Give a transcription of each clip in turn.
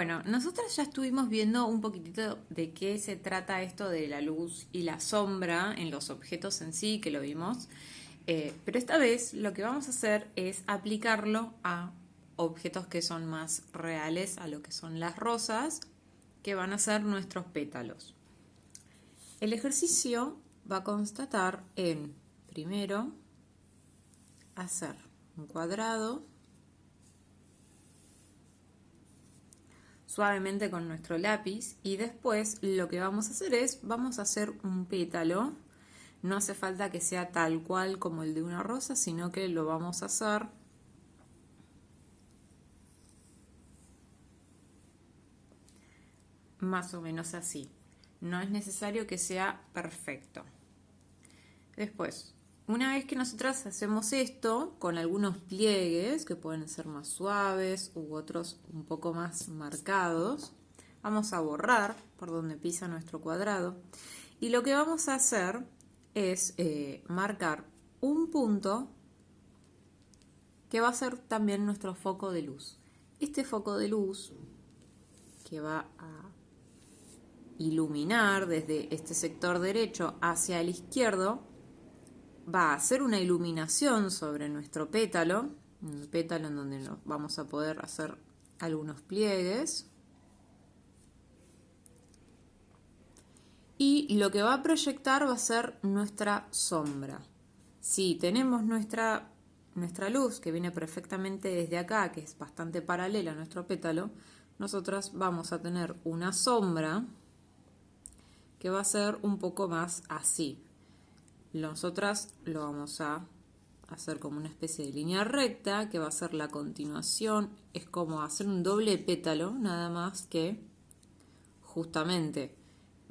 Bueno, nosotras ya estuvimos viendo un poquitito de qué se trata esto de la luz y la sombra en los objetos en sí, que lo vimos. Pero esta vez lo que vamos a hacer es aplicarlo a objetos que son más reales, a lo que son las rosas, que van a ser nuestros pétalos. El ejercicio va a constatar en, primero, hacer un cuadrado suavemente con nuestro lápiz y después lo que vamos a hacer es, vamos a hacer un pétalo. No hace falta que sea tal cual como el de una rosa, sino que lo vamos a hacer más o menos así. No es necesario que sea perfecto. Después, una vez que nosotras hacemos esto con algunos pliegues que pueden ser más suaves u otros un poco más marcados, vamos a borrar por donde pisa nuestro cuadrado y lo que vamos a hacer es marcar un punto que va a ser también nuestro foco de luz. Este foco de luz que va a iluminar desde este sector derecho hacia el izquierdo va a hacer una iluminación sobre nuestro pétalo, un pétalo en donde nos vamos a poder hacer algunos pliegues. Y lo que va a proyectar va a ser nuestra sombra. Si tenemos nuestra luz que viene perfectamente desde acá, que es bastante paralela a nuestro pétalo, nosotras vamos a tener una sombra que va a ser un poco más así. Nosotras lo vamos a hacer como una especie de línea recta, que va a ser la continuación, es como hacer un doble pétalo, nada más que justamente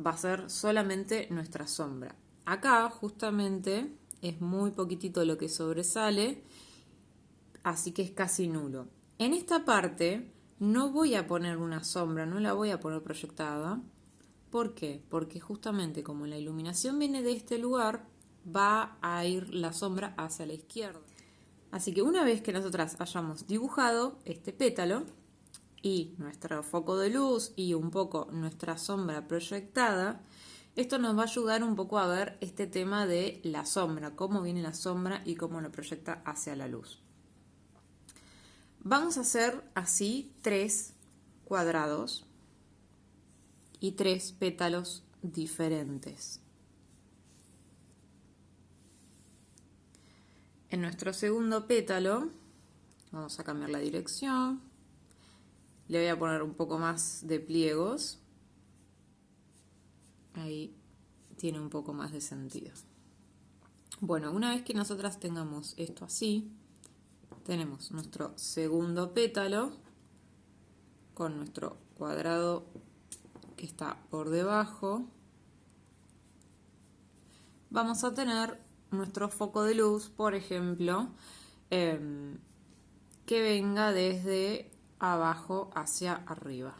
va a ser solamente nuestra sombra. Acá justamente es muy poquitito lo que sobresale, así que es casi nulo. En esta parte no voy a poner una sombra, no la voy a poner proyectada. ¿Por qué? Porque justamente como la iluminación viene de este lugar, va a ir la sombra hacia la izquierda. Así que una vez que nosotras hayamos dibujado este pétalo y nuestro foco de luz y un poco nuestra sombra proyectada, esto nos va a ayudar un poco a ver este tema de la sombra, cómo viene la sombra y cómo lo proyecta hacia la luz. Vamos a hacer así 3 cuadrados y 3 pétalos diferentes. En nuestro segundo pétalo vamos a cambiar la dirección, le voy a poner un poco más de pliegos, ahí tiene un poco más de sentido. Bueno, una vez que nosotras tengamos esto así, tenemos nuestro segundo pétalo con nuestro cuadrado que está por debajo. Vamos a tener nuestro foco de luz, por ejemplo, que venga desde abajo hacia arriba,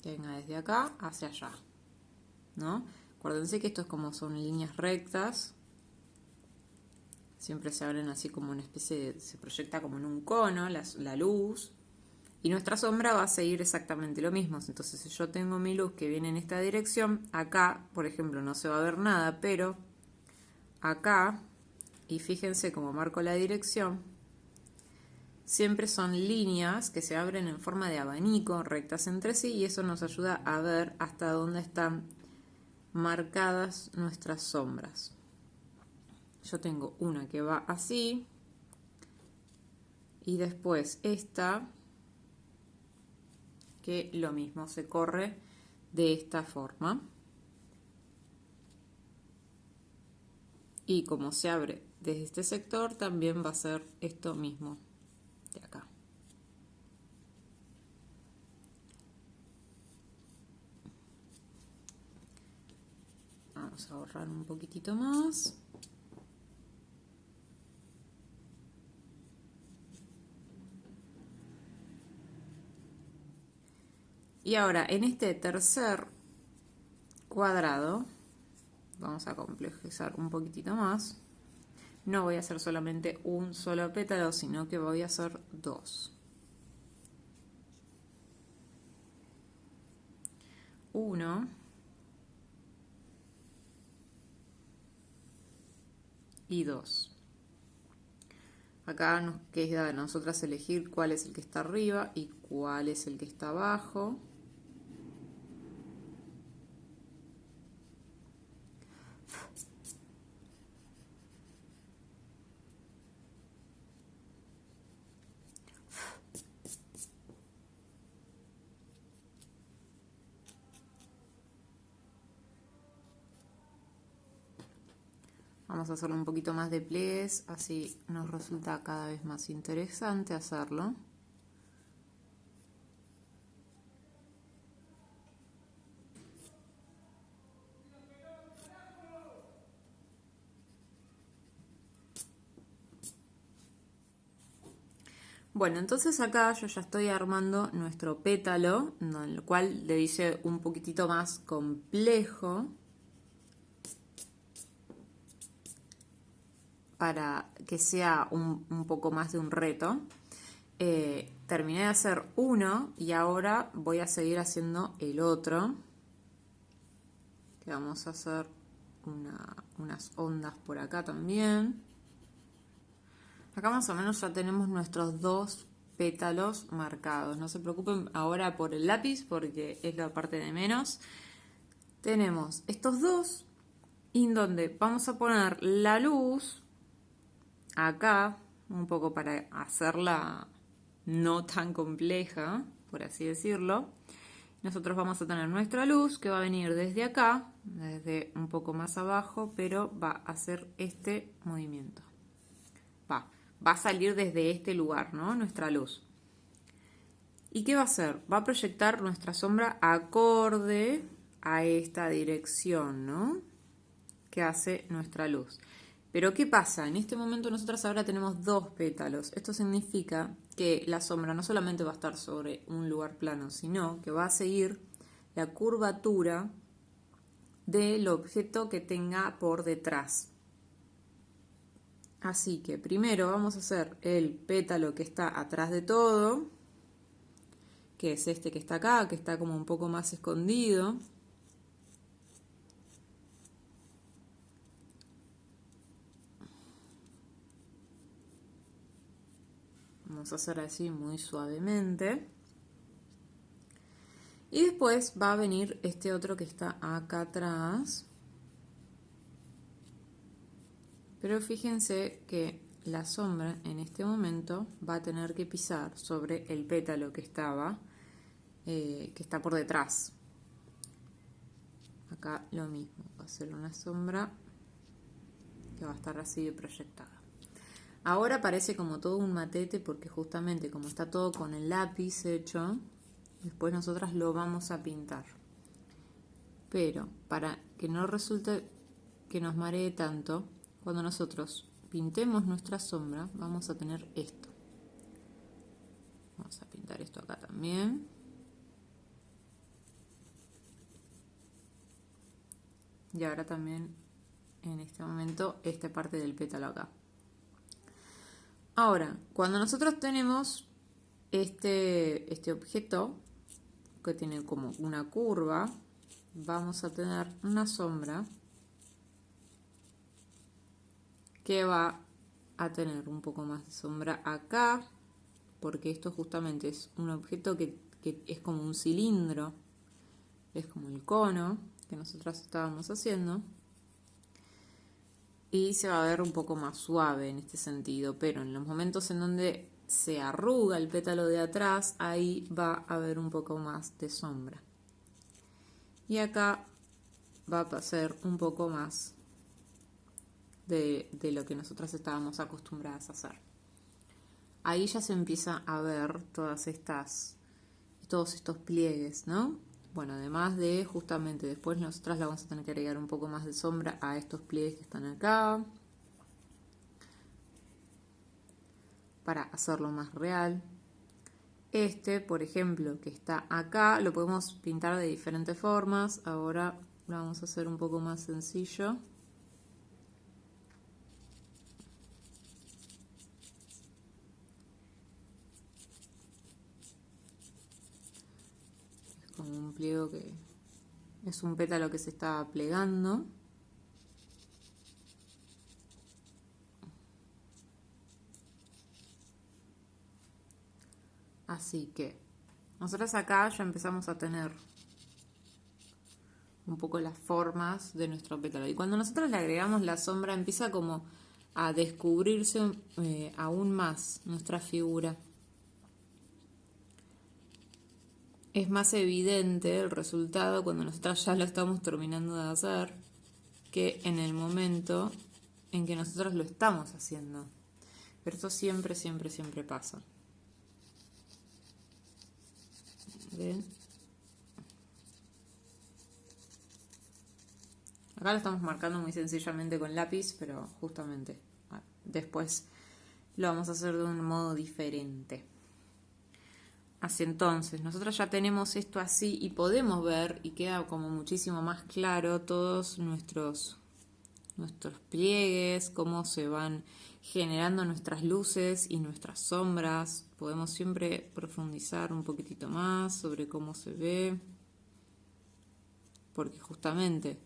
que venga desde acá hacia allá, ¿no? Acuérdense que esto es como son líneas rectas, siempre se abren así como una especie de, se proyecta como en un cono la luz, y nuestra sombra va a seguir exactamente lo mismo. Entonces, si yo tengo mi luz que viene en esta dirección, acá, por ejemplo, no se va a ver nada, pero acá, y fíjense cómo marco la dirección, siempre son líneas que se abren en forma de abanico, rectas entre sí, y eso nos ayuda a ver hasta dónde están marcadas nuestras sombras. Yo tengo una que va así, y después esta, que lo mismo se corre de esta forma. Y como se abre desde este sector, también va a ser esto mismo de acá. Vamos a borrar un poquitito más. Y ahora, en este tercer cuadrado, vamos a complejizar un poquitito más. No voy a hacer solamente un solo pétalo, sino que voy a hacer 2. 1 y 2. Acá nos queda a nosotras elegir cuál es el que está arriba y cuál es el que está abajo. Vamos a hacerle un poquito más de pliegues, así nos resulta cada vez más interesante hacerlo. Bueno, entonces acá yo ya estoy armando nuestro pétalo, en el cual le hice un poquitito más complejo para que sea un poco más de un reto. Terminé de hacer uno y ahora voy a seguir haciendo el otro, que vamos a hacer unas ondas por acá también. Acá más o menos ya tenemos nuestros dos pétalos marcados. No se preocupen ahora por el lápiz porque es la parte de menos. Tenemos estos dos en donde vamos a poner la luz acá, un poco para hacerla no tan compleja, por así decirlo. Nosotros vamos a tener nuestra luz que va a venir desde acá, desde un poco más abajo, pero va a hacer este movimiento. Va a salir desde este lugar, ¿no? Nuestra luz. ¿Y qué va a hacer? Va a proyectar nuestra sombra acorde a esta dirección, ¿no? Que hace nuestra luz. Pero ¿qué pasa? En este momento nosotros ahora tenemos dos pétalos. Esto significa que la sombra no solamente va a estar sobre un lugar plano, sino que va a seguir la curvatura del objeto que tenga por detrás. Así que primero vamos a hacer el pétalo que está atrás de todo, que es este que está acá, que está como un poco más escondido. Vamos a hacer así muy suavemente. Y después va a venir este otro que está acá atrás. Pero fíjense que la sombra en este momento va a tener que pisar sobre el pétalo que está por detrás. Acá lo mismo, va a ser una sombra que va a estar así proyectada. Ahora parece como todo un matete porque justamente como está todo con el lápiz hecho, después nosotras lo vamos a pintar. Pero para que no resulte que nos maree tanto, cuando nosotros pintemos nuestra sombra, vamos a tener esto. Vamos a pintar esto acá también. Y ahora también, en este momento, esta parte del pétalo acá. Ahora, cuando nosotros tenemos este objeto, que tiene como una curva, vamos a tener una sombra que va a tener un poco más de sombra acá, porque esto justamente es un objeto que es como un cilindro, es como el cono que nosotros estábamos haciendo, y se va a ver un poco más suave en este sentido, pero en los momentos en donde se arruga el pétalo de atrás, ahí va a haber un poco más de sombra. Y acá va a pasar un poco más de lo que nosotras estábamos acostumbradas a hacer. Ahí ya se empieza a ver todos estos pliegues, ¿no? Bueno, además de justamente después nosotras le vamos a tener que agregar un poco más de sombra a estos pliegues que están acá para hacerlo más real. Este, por ejemplo, que está acá, lo podemos pintar de diferentes formas. Ahora lo vamos a hacer un poco más sencillo. Es como un pliego que Es un pétalo que se está plegando. Así que nosotros acá ya empezamos a tener un poco las formas de nuestro pétalo. Y cuando nosotros le agregamos la sombra, empieza como a descubrirse aún más nuestra figura. Es más evidente el resultado cuando nosotros ya lo estamos terminando de hacer que en el momento en que nosotros lo estamos haciendo. Pero esto siempre, siempre, siempre pasa. ¿Ven? Acá lo estamos marcando muy sencillamente con lápiz, pero justamente después lo vamos a hacer de un modo diferente. Así entonces, nosotros ya tenemos esto así y podemos ver, y queda como muchísimo más claro, todos nuestros pliegues, cómo se van generando nuestras luces y nuestras sombras. Podemos siempre profundizar un poquitito más sobre cómo se ve, porque justamente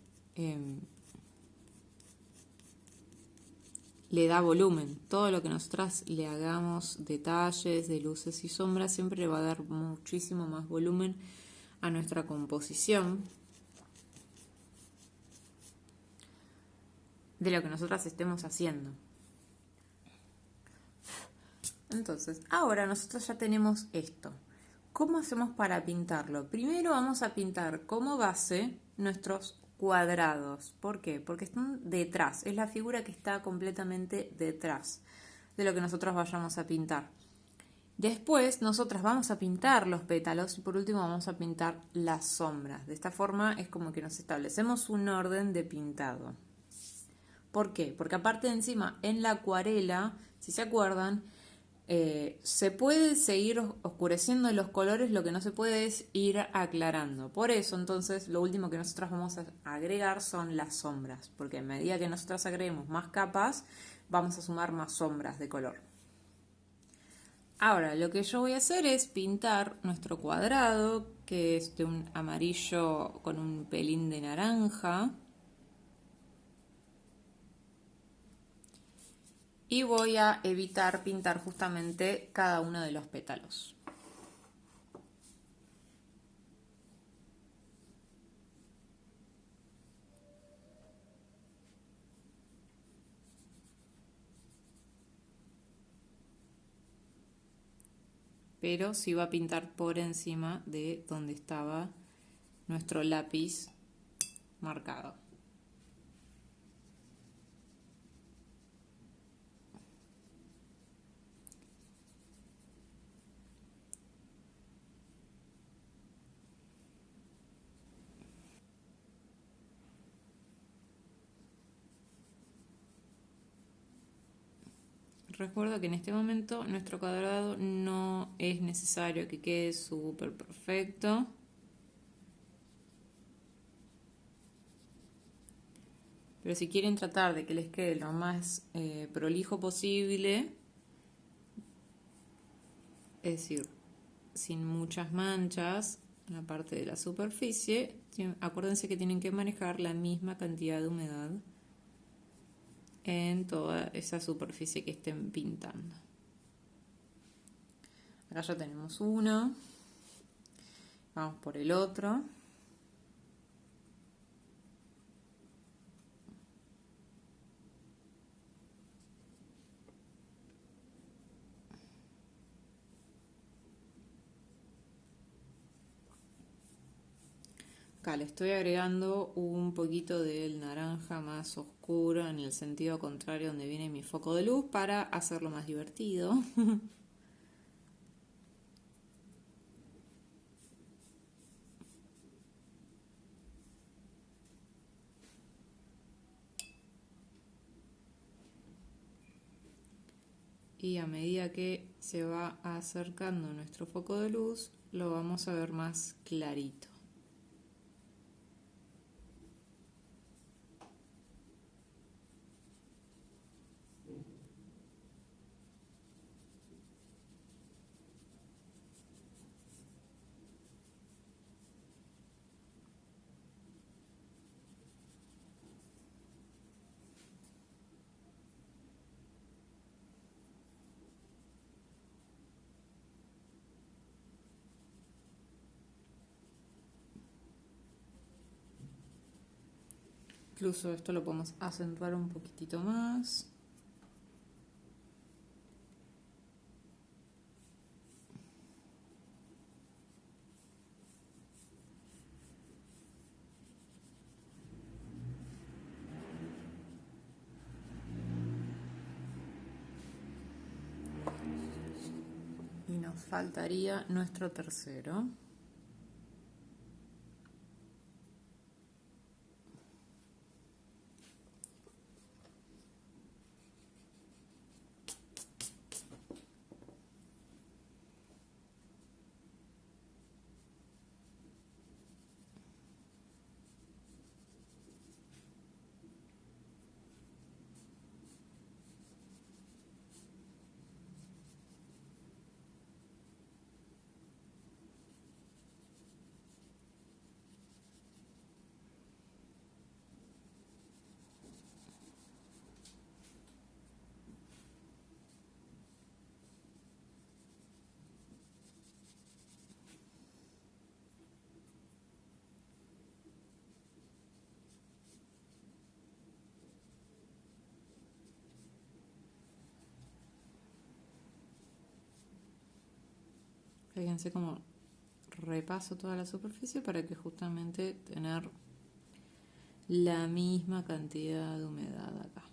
le da volumen. Todo lo que nosotras le hagamos, detalles de luces y sombras, siempre le va a dar muchísimo más volumen a nuestra composición de lo que nosotras estemos haciendo. Entonces, ahora nosotros ya tenemos esto. ¿Cómo hacemos para pintarlo? Primero vamos a pintar como base nuestros cuadrados. ¿Por qué? Porque están detrás. Es la figura que está completamente detrás de lo que nosotros vayamos a pintar. Después nosotras vamos a pintar los pétalos y por último vamos a pintar las sombras. De esta forma es como que nos establecemos un orden de pintado. ¿Por qué? Porque aparte de encima en la acuarela, si se acuerdan, se puede seguir oscureciendo los colores, lo que no se puede es ir aclarando. Por eso entonces lo último que nosotros vamos a agregar son las sombras, porque a medida que nosotros agreguemos más capas vamos a sumar más sombras de color. Ahora lo que yo voy a hacer es pintar nuestro cuadrado, que es de un amarillo con un pelín de naranja. Y voy a evitar pintar justamente cada uno de los pétalos. Pero sí va a pintar por encima de donde estaba nuestro lápiz marcado. Recuerdo que en este momento nuestro cuadrado no es necesario que quede súper perfecto. Pero si quieren tratar de que les quede lo más prolijo posible, es decir, sin muchas manchas en la parte de la superficie, acuérdense que tienen que manejar la misma cantidad de humedad en toda esa superficie que estén pintando. Acá ya tenemos uno, vamos por el otro. Acá le estoy agregando un poquito del naranja más oscuro en el sentido contrario donde viene mi foco de luz para hacerlo más divertido. Y a medida que se va acercando nuestro foco de luz, lo vamos a ver más clarito. Incluso esto lo podemos acentuar un poquitito más. Y nos faltaría nuestro tercero. Fíjense cómo repaso toda la superficie para que justamente tener la misma cantidad de humedad acá.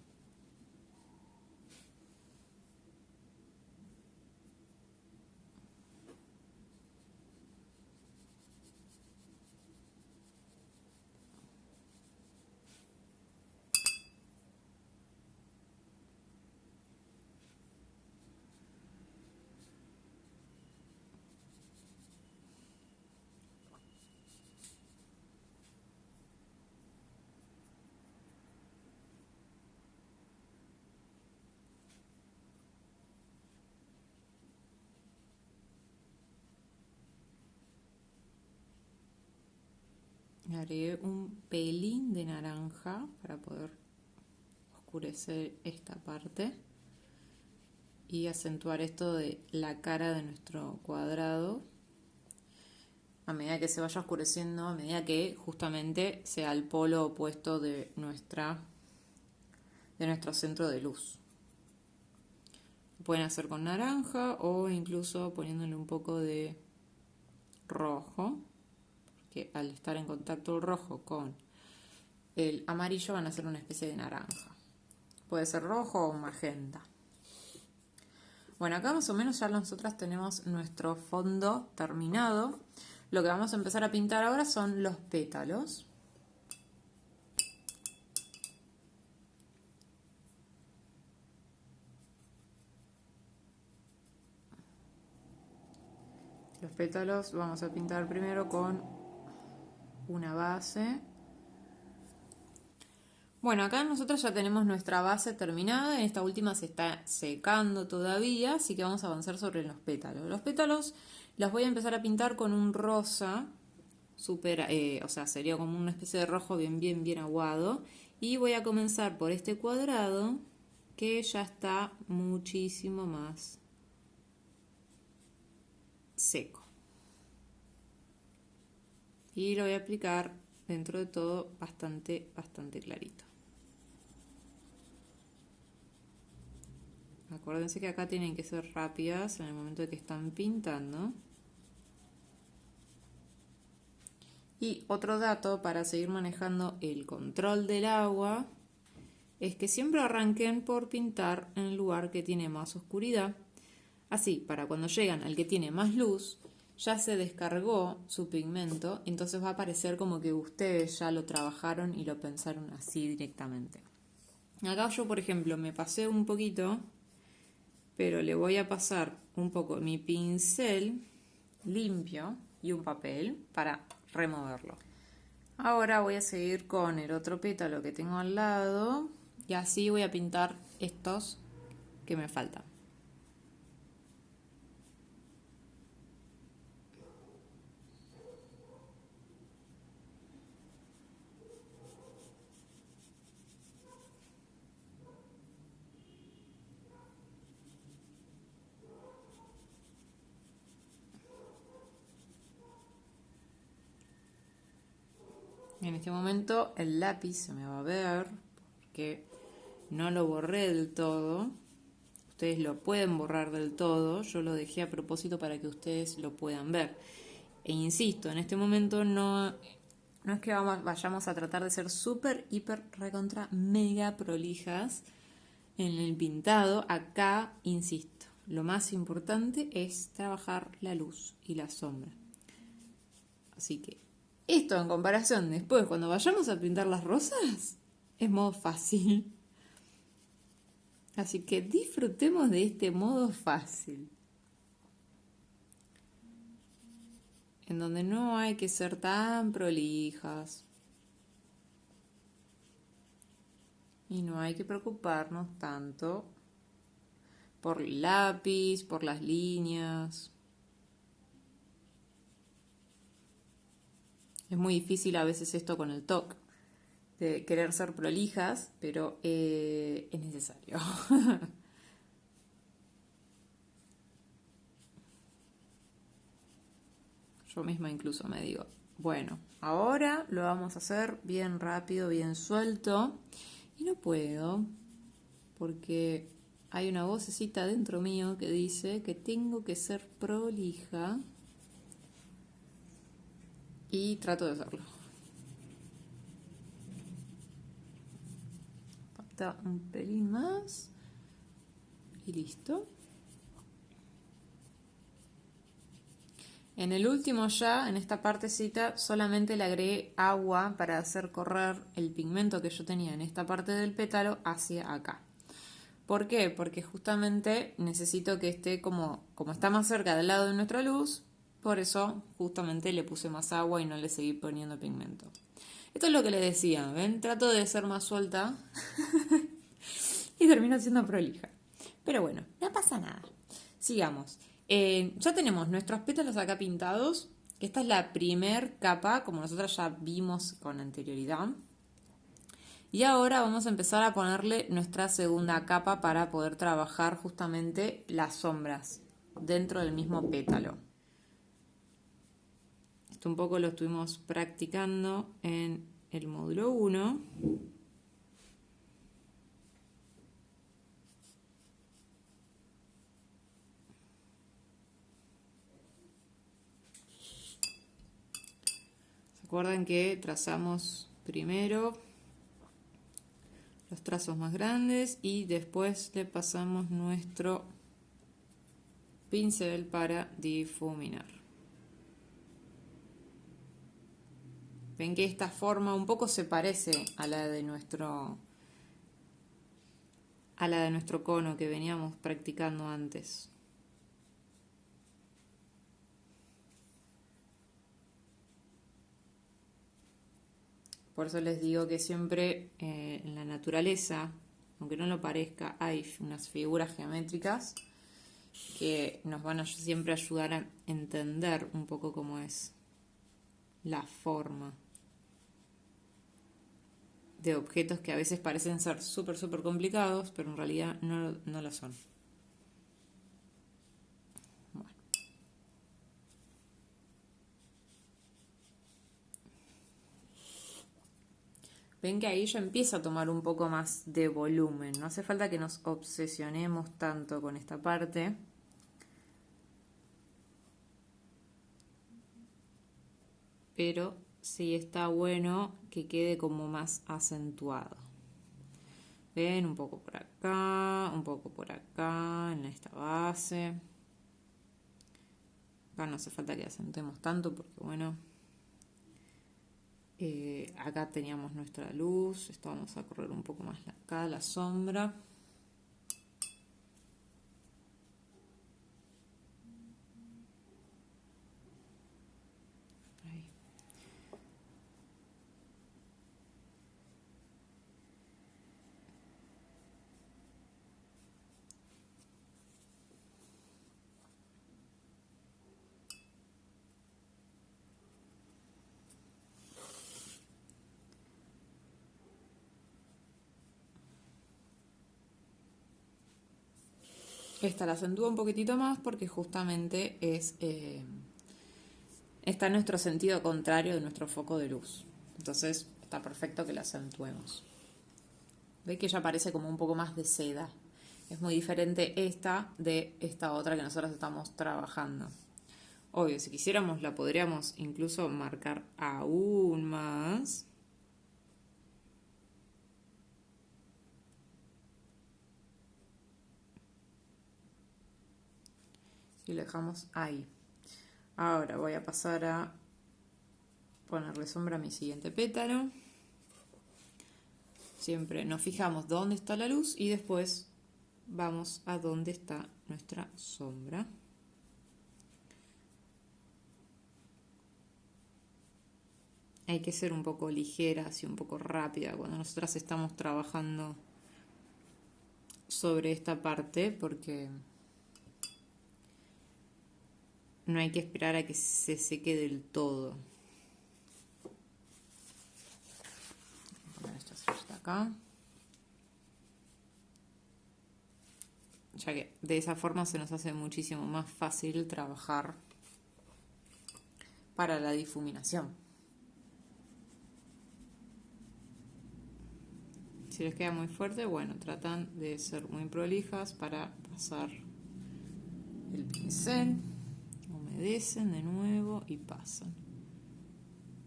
Le agregué un pelín de naranja para poder oscurecer esta parte y acentuar esto de la cara de nuestro cuadrado a medida que se vaya oscureciendo, a medida que justamente sea el polo opuesto de nuestro centro de luz. Lo pueden hacer con naranja o incluso poniéndole un poco de rojo, porque al estar en contacto el rojo con el amarillo van a hacer una especie de naranja. Puede ser rojo o magenta. Bueno, acá más o menos ya nosotras tenemos nuestro fondo terminado. Lo que vamos a empezar a pintar ahora son los pétalos. Los pétalos vamos a pintar primero con una base. Bueno, acá nosotros ya tenemos nuestra base terminada, en esta última se está secando todavía, así que vamos a avanzar sobre los pétalos. Los pétalos los voy a empezar a pintar con un rosa, o sea, sería como una especie de rojo bien aguado. Y voy a comenzar por este cuadrado, que ya está muchísimo más seco. Y lo voy a aplicar dentro de todo bastante clarito. Acuérdense que acá tienen que ser rápidas en el momento de que están pintando. Y otro dato para seguir manejando el control del agua es que siempre arranquen por pintar en el lugar que tiene más oscuridad. Así, para cuando llegan al que tiene más luz, ya se descargó su pigmento, entonces va a parecer como que ustedes ya lo trabajaron y lo pensaron así directamente. Acá yo, por ejemplo, me pasé un poquito, pero le voy a pasar un poco mi pincel limpio y un papel para removerlo. Ahora voy a seguir con el otro pétalo que tengo al lado y así voy a pintar estos que me faltan. En este momento el lápiz se me va a ver porque no lo borré del todo. Ustedes lo pueden borrar del todo, yo lo dejé a propósito para que ustedes lo puedan ver. E insisto, en este momento no es que vayamos a tratar de ser súper, hiper, recontra, mega prolijas en el pintado. Acá, insisto, lo más importante es trabajar la luz y la sombra. Así que esto en comparación después, cuando vayamos a pintar las rosas, es modo fácil. Así que disfrutemos de este modo fácil, en donde no hay que ser tan prolijas y no hay que preocuparnos tanto por el lápiz, por las líneas. Es muy difícil a veces esto con el TOC, de querer ser prolijas, pero es necesario. Yo misma incluso me digo, bueno, ahora lo vamos a hacer bien rápido, bien suelto. Y no puedo, porque hay una vocecita dentro mío que dice que tengo que ser prolija. Y trato de hacerlo. Falta un pelín más. Y listo. En el último ya, en esta partecita, solamente le agregué agua para hacer correr el pigmento que yo tenía en esta parte del pétalo hacia acá. ¿Por qué? Porque justamente necesito que esté como está más cerca del lado de nuestra luz, por eso justamente le puse más agua y no le seguí poniendo pigmento. Esto es lo que le decía, ¿ven? Trato de ser más suelta y termino siendo prolija. Pero bueno, no pasa nada. Sigamos. Ya tenemos nuestros pétalos acá pintados. Esta es la primer capa, como nosotros ya vimos con anterioridad. Y ahora vamos a empezar a ponerle nuestra segunda capa para poder trabajar justamente las sombras dentro del mismo pétalo. Esto un poco lo estuvimos practicando en el módulo 1. ¿Se acuerdan que trazamos primero los trazos más grandes y después le pasamos nuestro pincel para difuminar? Ven que esta forma un poco se parece a la de nuestro cono que veníamos practicando antes. Por eso les digo que siempre en la naturaleza, aunque no lo parezca, hay unas figuras geométricas que nos van a siempre ayudar a entender un poco cómo es la forma de objetos que a veces parecen ser súper complicados, pero en realidad no lo son. Bueno. Ven que ahí ya empieza a tomar un poco más de volumen. No hace falta que nos obsesionemos tanto con esta parte. Pero sí está bueno que quede como más acentuado. Ven, un poco por acá, un poco por acá, en esta base. Acá no hace falta que acentuemos tanto porque bueno, acá teníamos nuestra luz, esto vamos a correr un poco más acá, la sombra. Esta la acentúo un poquitito más porque justamente está en nuestro sentido contrario de nuestro foco de luz. Entonces está perfecto que la acentuemos. Ve que ella parece como un poco más de seda. Es muy diferente esta de esta otra que nosotros estamos trabajando. Obvio, si quisiéramos la podríamos incluso marcar aún más. Y lo dejamos ahí. Ahora voy a pasar a ponerle sombra a mi siguiente pétalo. Siempre nos fijamos dónde está la luz y después vamos a dónde está nuestra sombra. Hay que ser un poco ligeras y un poco rápida cuando nosotras estamos trabajando sobre esta parte, porque no hay que esperar a que se seque del todo. Voy a poner esta cerilla acá. Ya que de esa forma se nos hace muchísimo más fácil trabajar para la difuminación. Si les queda muy fuerte, bueno, tratan de ser muy prolijas para pasar el pincel, humedecen de nuevo y pasan.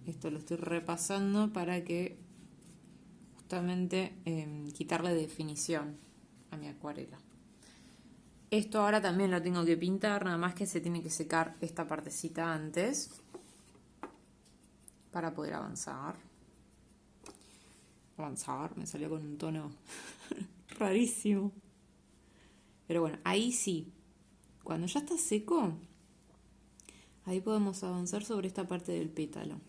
Esto lo estoy repasando para que justamente quitarle definición a mi acuarela. Esto ahora también lo tengo que pintar, nada más que se tiene que secar esta partecita antes para poder avanzar. Me salió con un tono rarísimo. Pero bueno, ahí sí. Cuando ya está seco, ahí podemos avanzar sobre esta parte del pétalo.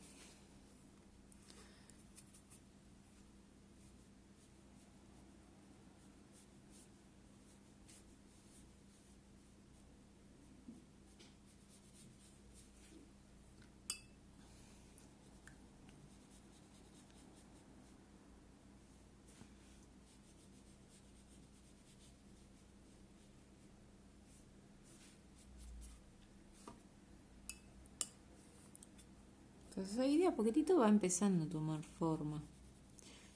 Entonces ahí de a poquitito va empezando a tomar forma.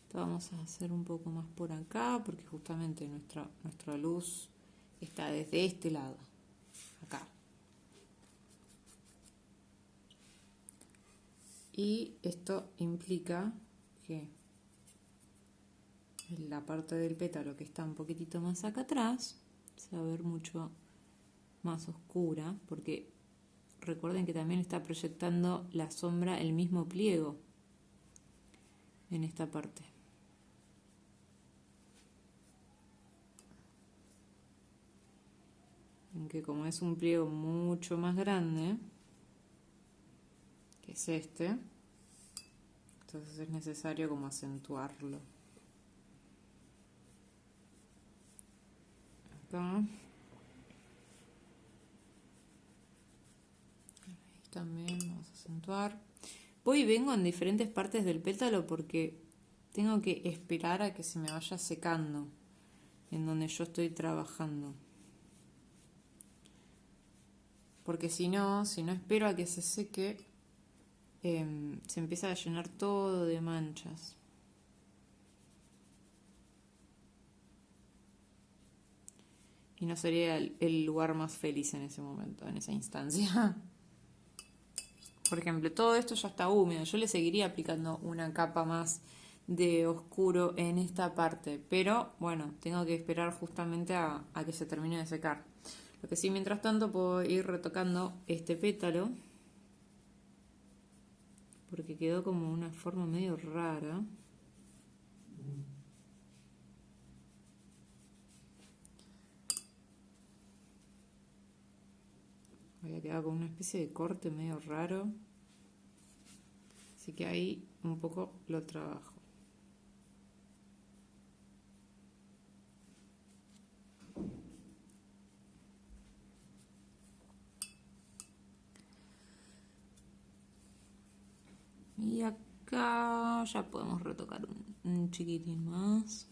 Esto vamos a hacer un poco más por acá, porque justamente nuestra luz está desde este lado, acá. Y esto implica que la parte del pétalo que está un poquitito más acá atrás se va a ver mucho más oscura, porque recuerden que también está proyectando la sombra el mismo pliego en esta parte. Aunque como es un pliego mucho más grande, que es este, entonces es necesario como acentuarlo. Acá. Ahí también vamos a acentuar. Voy y vengo en diferentes partes del pétalo porque tengo que esperar a que se me vaya secando en donde yo estoy trabajando. Porque si no espero a que se seque, se empieza a llenar todo de manchas. Y no sería el lugar más feliz en ese momento, en esa instancia. Por ejemplo, todo esto ya está húmedo. Yo le seguiría aplicando una capa más de oscuro en esta parte. Pero bueno, tengo que esperar justamente a que se termine de secar. Lo que sí, mientras tanto, puedo ir retocando este pétalo. Porque quedó como una forma medio rara. Había quedado con una especie de corte medio raro. Así que ahí un poco lo trabajo. Y acá ya podemos retocar un chiquitín más.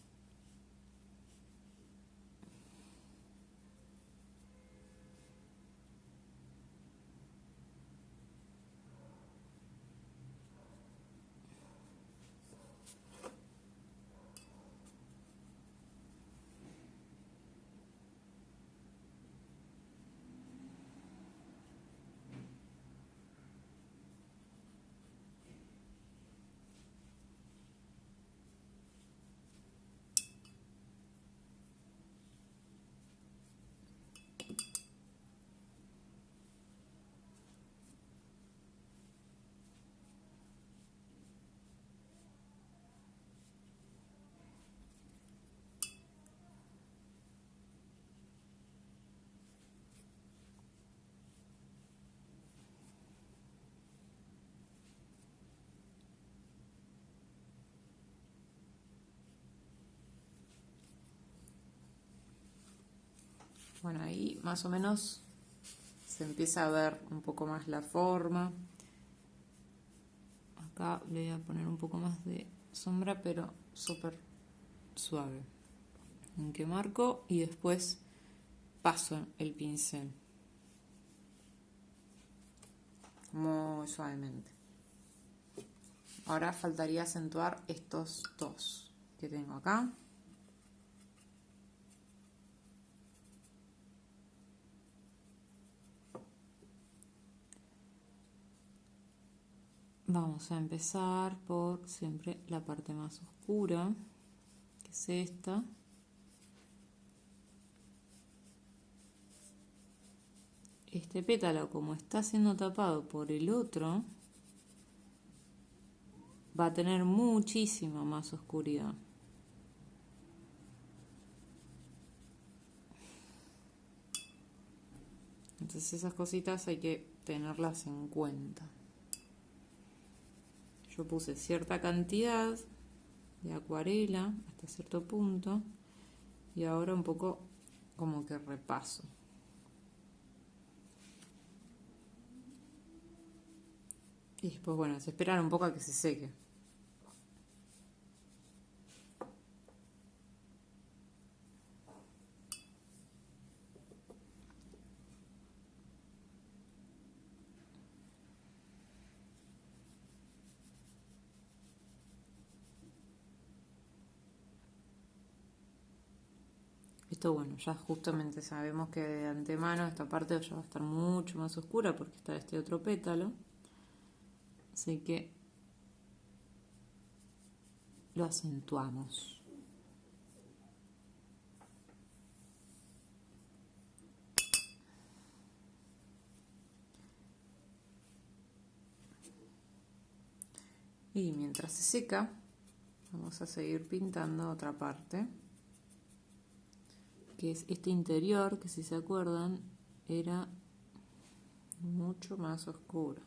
Bueno, ahí más o menos se empieza a ver un poco más la forma. Acá le voy a poner un poco más de sombra, pero súper suave. En que marco y después paso el pincel muy suavemente. Ahora faltaría acentuar estos dos que tengo acá. Vamos a empezar por siempre la parte más oscura, que es esta. Este pétalo, como está siendo tapado por el otro, va a tener muchísima más oscuridad. Entonces esas cositas hay que tenerlas en cuenta. Yo puse cierta cantidad de acuarela hasta cierto punto y ahora un poco como que repaso. Y después, bueno, es esperar un poco a que se seque. Esto, bueno, ya justamente sabemos que de antemano esta parte ya va a estar mucho más oscura porque está este otro pétalo. Así que lo acentuamos. Y mientras se seca, vamos a seguir pintando otra parte, que es este interior, que si se acuerdan, era mucho más oscuro.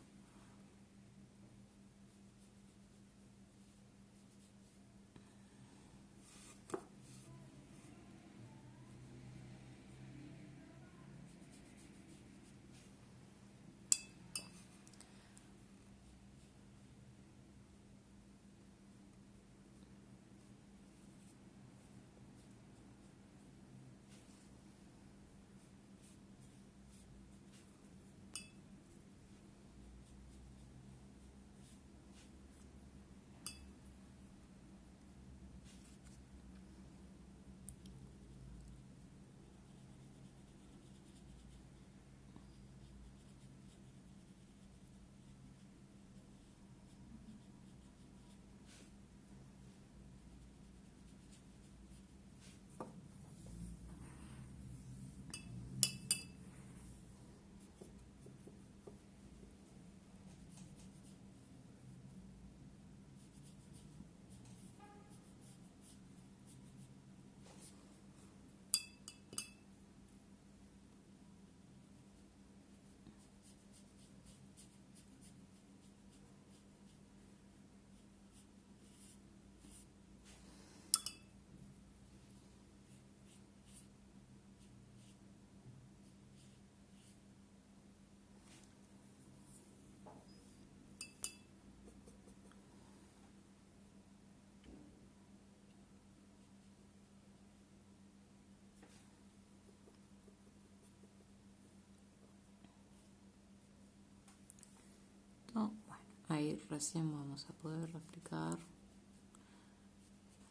¿No? Bueno, ahí recién vamos a poder aplicar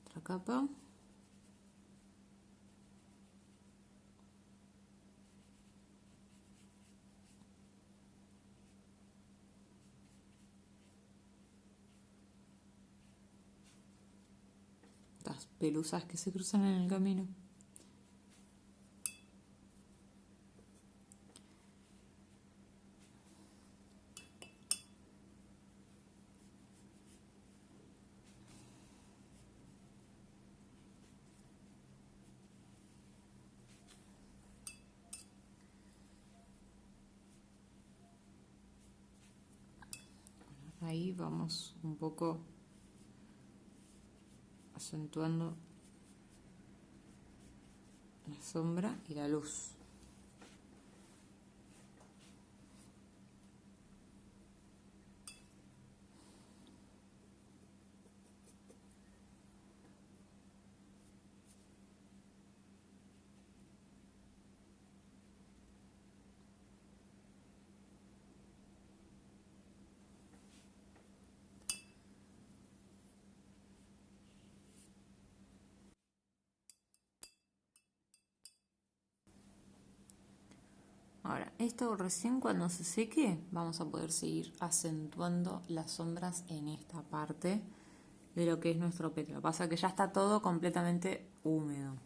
otra capa. Las pelusas que se cruzan en el camino. Ahí vamos un poco acentuando la sombra y la luz. Ahora, esto recién cuando se seque, vamos a poder seguir acentuando las sombras en esta parte de lo que es nuestro pétalo. Pasa que ya está todo completamente húmedo.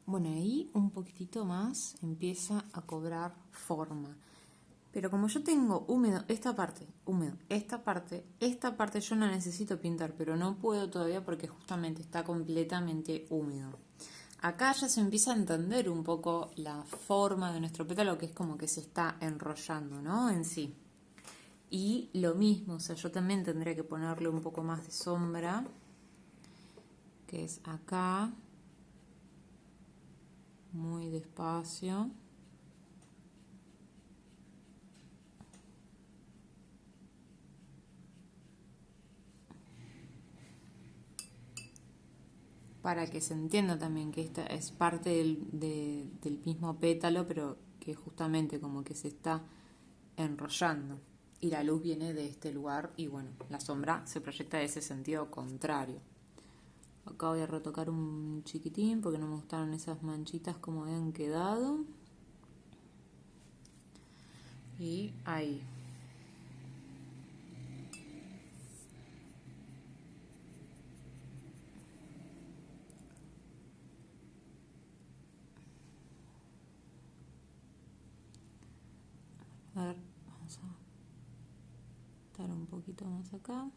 Bueno, ahí un poquitito más empieza a cobrar forma. Pero como yo tengo húmedo esta parte, húmedo esta parte yo la necesito pintar, pero no puedo todavía porque justamente está completamente húmedo. Acá ya se empieza a entender un poco la forma de nuestro pétalo, que es como que se está enrollando, ¿no? En sí. Y lo mismo, o sea, yo también tendría que ponerle un poco más de sombra, que es acá, muy despacio. Para que se entienda también que esta es parte del mismo pétalo, pero que justamente como que se está enrollando. Y la luz viene de este lugar y bueno, la sombra se proyecta de ese sentido contrario. Acá voy a retocar un chiquitín porque no me gustaron esas manchitas como habían quedado. Y ahí. A ver, vamos a dar un poquito más acá.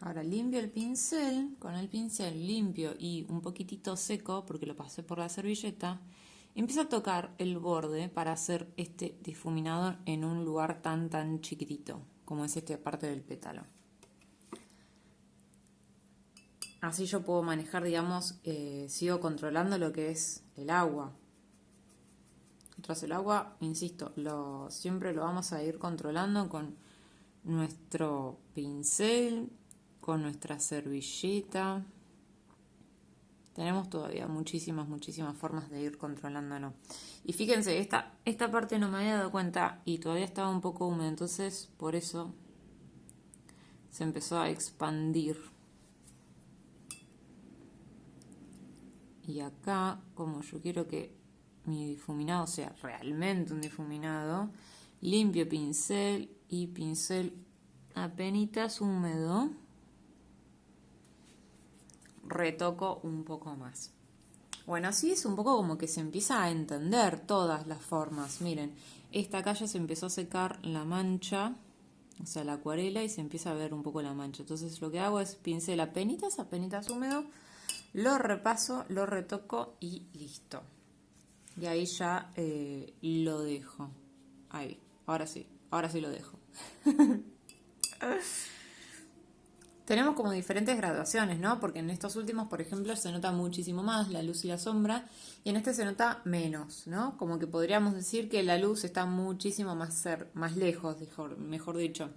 Ahora limpio el pincel, con el pincel limpio y un poquitito seco porque lo pasé por la servilleta, empiezo a tocar el borde para hacer este difuminador en un lugar tan chiquitito como es esta parte del pétalo. Así yo puedo manejar, digamos, sigo controlando lo que es el agua. Tras el agua, insisto, siempre lo vamos a ir controlando con nuestro pincel, con nuestra servilleta. Tenemos todavía muchísimas formas de ir controlándolo. Y fíjense, esta parte no me había dado cuenta y todavía estaba un poco húmeda, entonces por eso se empezó a expandir. Y acá, como yo quiero que mi difuminado sea realmente un difuminado, limpio pincel y pincel apenitas húmedo, retoco un poco más. Bueno, así es un poco como que se empieza a entender todas las formas. Miren, esta acá ya se empezó a secar la mancha, o sea, la acuarela, y se empieza a ver un poco la mancha. Entonces lo que hago es pincel apenitas húmedo, lo repaso, lo retoco y listo. Y ahí ya lo dejo. Ahí, ahora sí lo dejo. Tenemos como diferentes graduaciones, ¿no? Porque en estos últimos, por ejemplo, se nota muchísimo más la luz y la sombra, y en este se nota menos, ¿no? Como que podríamos decir que la luz está muchísimo más lejos, mejor dicho.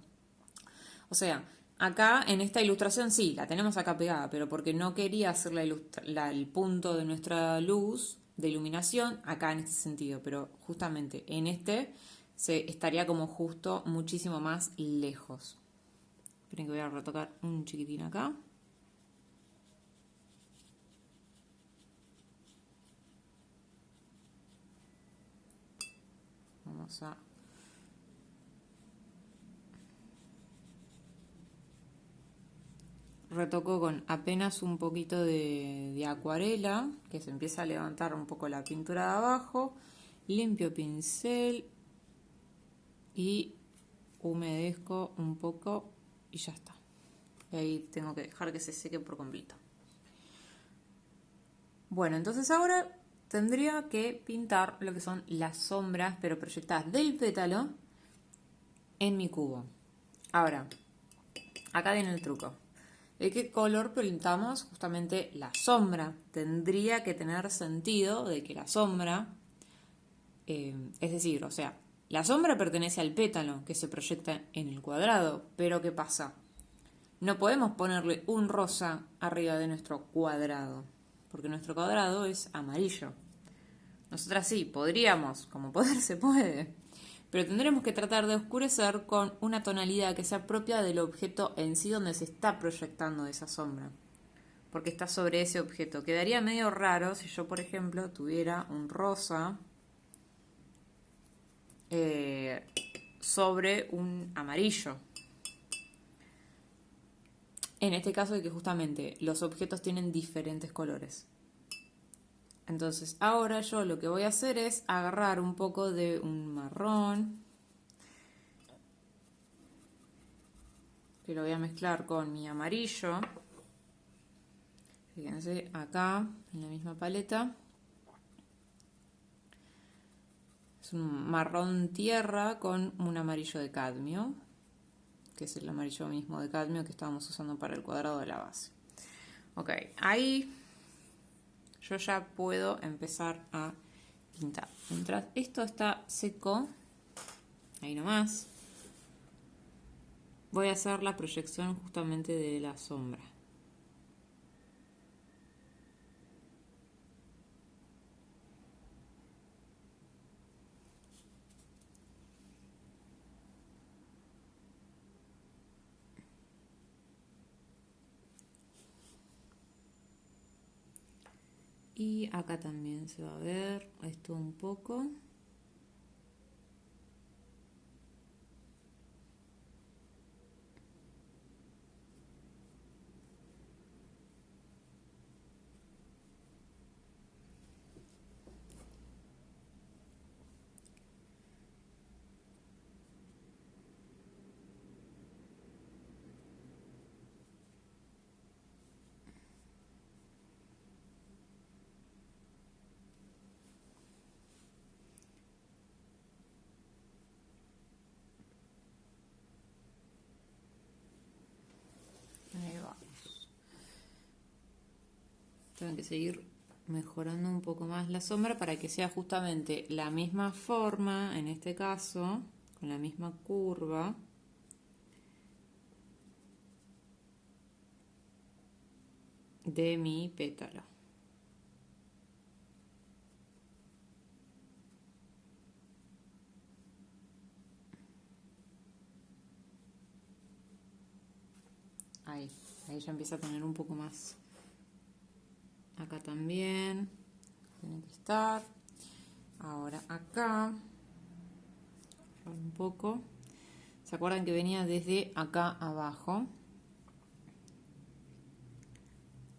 O sea, acá en esta ilustración sí, la tenemos acá pegada, pero porque no quería hacer el punto de nuestra luz de iluminación acá en este sentido, pero justamente en este se estaría como justo muchísimo más lejos. Esperen que voy a retocar un chiquitín acá. Vamos a... Retoco con apenas un poquito de acuarela, que se empieza a levantar un poco la pintura de abajo. Limpio pincel y humedezco un poco y ya está. Y ahí tengo que dejar que se seque por completo. Bueno, entonces ahora tendría que pintar lo que son las sombras, pero proyectadas del pétalo en mi cubo. Ahora, acá viene el truco. ¿De qué color pintamos justamente la sombra? Tendría que tener sentido de que la sombra, es decir, o sea, la sombra pertenece al pétalo que se proyecta en el cuadrado, pero ¿qué pasa? No podemos ponerle un rosa arriba de nuestro cuadrado, porque nuestro cuadrado es amarillo. Nosotras sí, podríamos, como poder se puede, pero tendremos que tratar de oscurecer con una tonalidad que sea propia del objeto en sí donde se está proyectando esa sombra, porque está sobre ese objeto. Quedaría medio raro si yo, por ejemplo, tuviera un rosa sobre un amarillo. En este caso de que justamente los objetos tienen diferentes colores. Entonces ahora yo lo que voy a hacer es agarrar un poco de un marrón, que lo voy a mezclar con mi amarillo. Fíjense acá en la misma paleta. Es un marrón tierra con un amarillo de cadmio, que es el amarillo mismo de cadmio que estábamos usando para el cuadrado de la base. Ok, ahí yo ya puedo empezar a pintar. Mientras esto está seco, ahí nomás, voy a hacer la proyección justamente de la sombra. Y acá también se va a ver esto un poco. Ahí vamos. Tengo que seguir mejorando un poco más la sombra para que sea justamente la misma forma, en este caso, con la misma curva. De mi pétalo. Ahí ya empieza a tener un poco más. Acá también tiene que estar. Ahora acá, un poco. ¿Se acuerdan que venía desde acá abajo?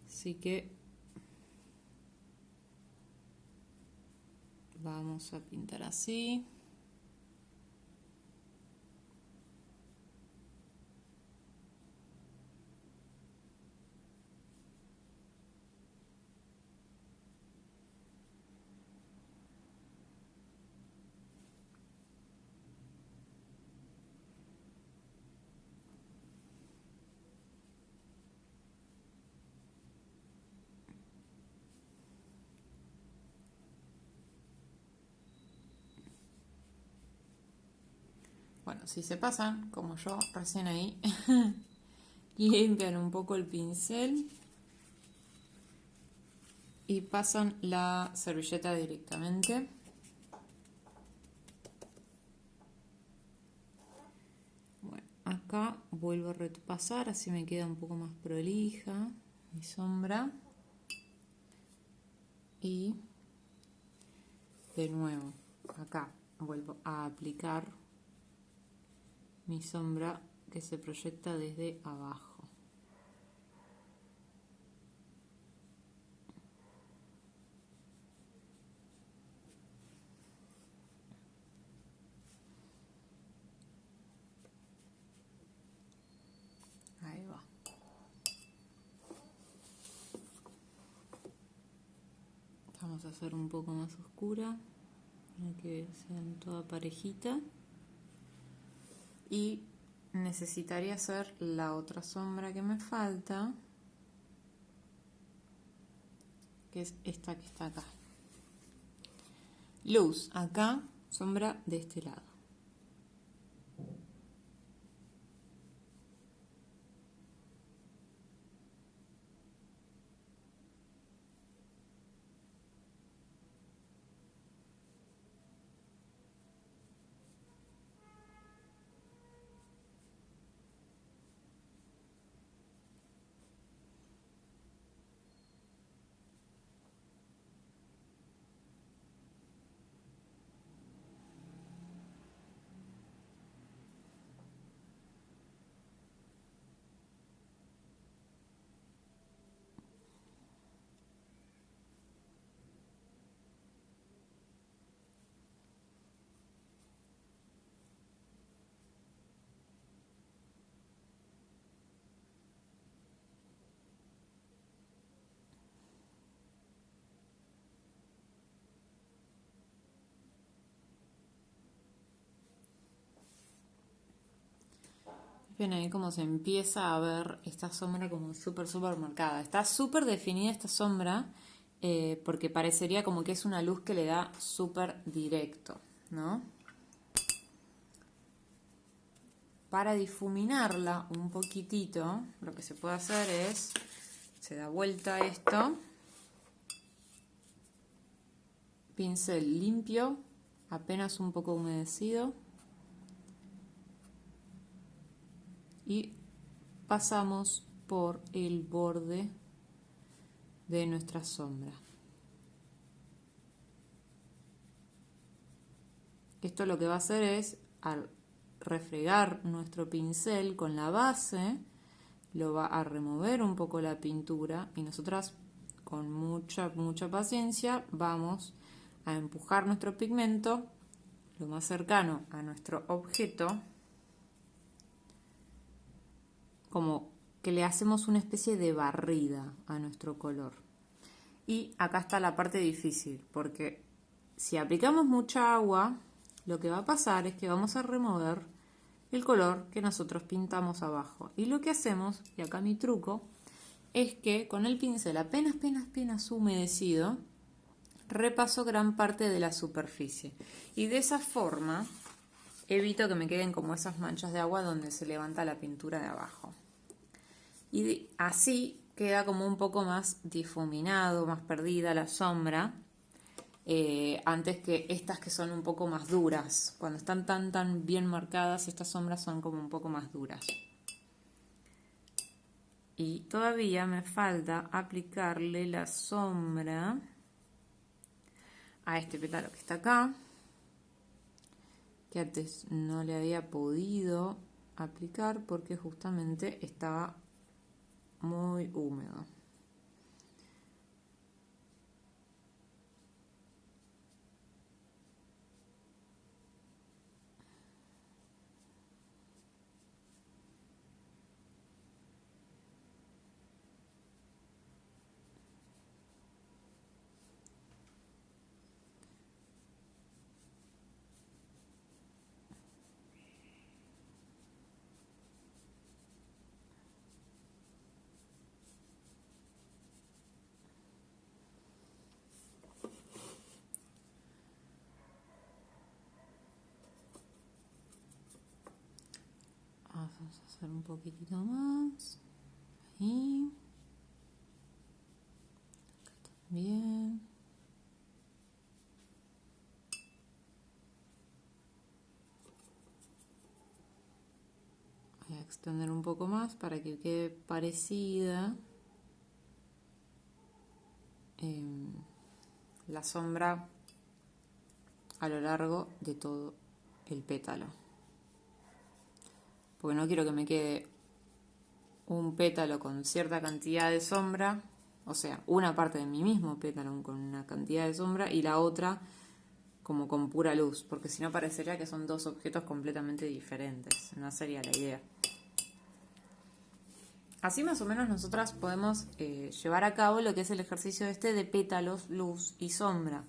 Así que vamos a pintar así. Bueno, si se pasan, como yo recién ahí, limpian un poco el pincel y pasan la servilleta directamente. Bueno, acá vuelvo a repasar, así me queda un poco más prolija mi sombra. Y de nuevo, acá vuelvo a aplicar mi sombra que se proyecta desde abajo. Ahí va. Vamos a hacer un poco más oscura para que sean toda parejita. Y necesitaría hacer la otra sombra que me falta, que es esta que está acá. Luz acá, sombra de este lado. Ven ahí como se empieza a ver esta sombra como súper marcada. Está súper definida esta sombra porque parecería como que es una luz que le da súper directo, ¿no? Para difuminarla un poquitito, lo que se puede hacer es, se da vuelta esto, pincel limpio, apenas un poco humedecido, y pasamos por el borde de nuestra sombra. Esto lo que va a hacer es, al refregar nuestro pincel con la base, lo va a remover un poco la pintura y nosotras con mucha paciencia vamos a empujar nuestro pigmento lo más cercano a nuestro objeto, como que le hacemos una especie de barrida a nuestro color. Y acá está la parte difícil, porque si aplicamos mucha agua, lo que va a pasar es que vamos a remover el color que nosotros pintamos abajo. Y lo que hacemos, y acá mi truco, es que con el pincel apenas humedecido, repaso gran parte de la superficie. Y de esa forma evito que me queden como esas manchas de agua donde se levanta la pintura de abajo. Y así queda como un poco más difuminado, más perdida la sombra, antes que estas que son un poco más duras. Cuando están tan bien marcadas, estas sombras son como un poco más duras. Y todavía me falta aplicarle la sombra a este pétalo que está acá, que antes no le había podido aplicar porque justamente estaba muy húmedo. Vamos a hacer un poquitito más. Ahí. Acá también. Voy a extender un poco más para que quede parecida la sombra a lo largo de todo el pétalo. Porque no quiero que me quede un pétalo con cierta cantidad de sombra, o sea, una parte de mi mismo pétalo con una cantidad de sombra y la otra como con pura luz, porque si no parecería que son dos objetos completamente diferentes, no sería la idea. Así más o menos nosotras podemos llevar a cabo lo que es el ejercicio este de pétalos, luz y sombra,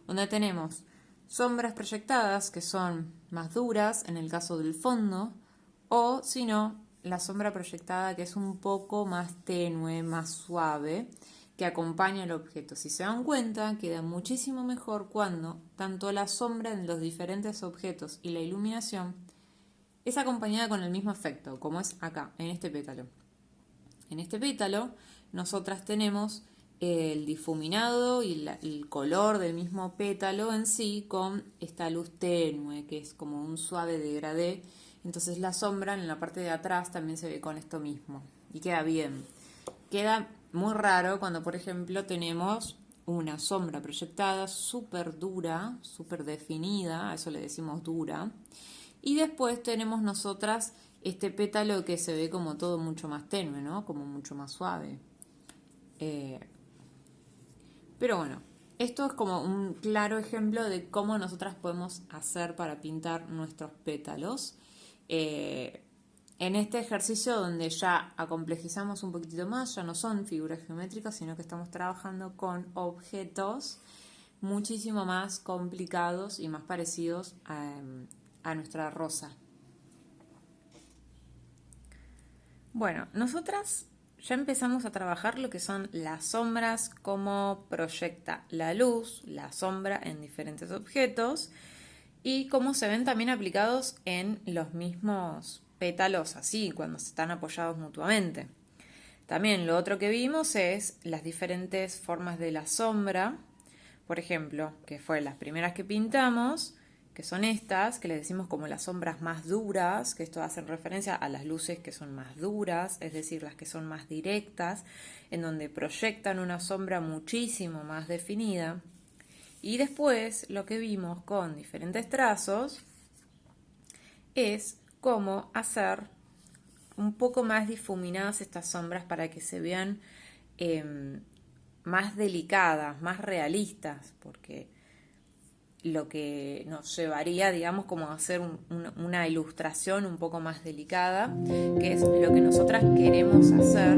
donde tenemos sombras proyectadas que son más duras en el caso del fondo, o si no, la sombra proyectada que es un poco más tenue, más suave, que acompaña el objeto. Si se dan cuenta, queda muchísimo mejor cuando tanto la sombra en los diferentes objetos y la iluminación es acompañada con el mismo efecto, como es acá, en este pétalo. En este pétalo, nosotras tenemos el difuminado y el color del mismo pétalo en sí con esta luz tenue, que es como un suave degradé. Entonces la sombra en la parte de atrás también se ve con esto mismo y queda bien. Queda muy raro cuando, por ejemplo, tenemos una sombra proyectada súper dura, súper definida, a eso le decimos dura, y después tenemos nosotras este pétalo que se ve como todo mucho más tenue, ¿no? Como mucho más suave. Pero bueno, esto es como un claro ejemplo de cómo nosotras podemos hacer para pintar nuestros pétalos. En este ejercicio donde ya acomplejizamos un poquitito más, ya no son figuras geométricas, sino que estamos trabajando con objetos muchísimo más complicados y más parecidos a nuestra rosa. Bueno, nosotras ya empezamos a trabajar lo que son las sombras, cómo proyecta la luz, la sombra en diferentes objetos y cómo se ven también aplicados en los mismos pétalos así, cuando se están apoyados mutuamente. También lo otro que vimos es las diferentes formas de la sombra, por ejemplo, que fue las primeras que pintamos, que son estas, que les decimos como las sombras más duras, que esto hace referencia a las luces que son más duras, es decir, las que son más directas, en donde proyectan una sombra muchísimo más definida. Y después lo que vimos con diferentes trazos es cómo hacer un poco más difuminadas estas sombras para que se vean más delicadas, más realistas, porque lo que nos llevaría, digamos, como a hacer una ilustración un poco más delicada, que es lo que nosotras queremos hacer